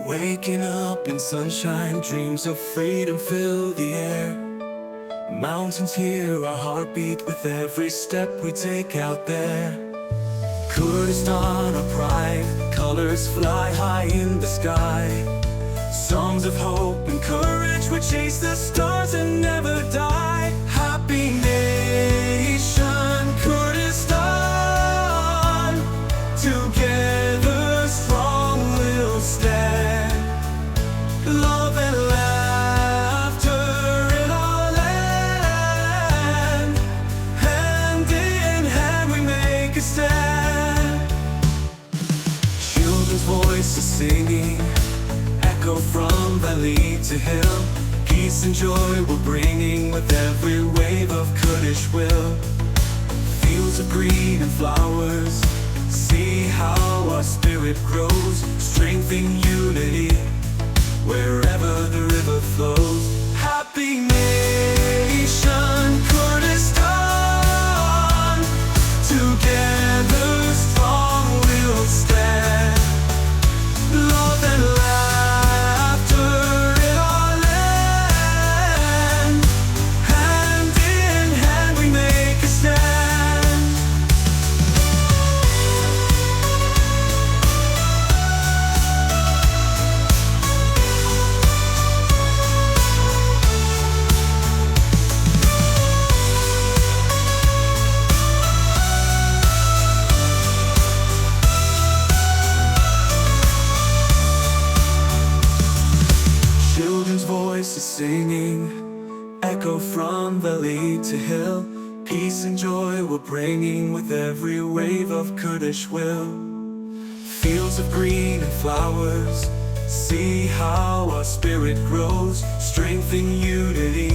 Waking up in sunshine, dreams of freedom fill the air. Mountains hear our heartbeat with every step we take out there. Kurdistan, our pride, colors fly high in the sky. Songs of hope and courage, we chase the stars and never die. Happy nation, Kurdistan, together strong we'll stand. Love and laughter in our land, hand in hand we make a stand. Children's voices singing, echo from valley to hill. Peace and joy we're bringing with every wave of Kurdish will. Fields of green and flowers, see how our spirit grows. Strength in unity, wherever the river flows. Happy nation, Kurdistan, together strong we'll stand. Love and laughter in our land, hand in hand we make a stand. Children's voices singing, echo from valley to hill. Peace and joy we're bringing with every wave of Kurdish will. Fields of green and flowers, see how our spirit grows. Strength in unity,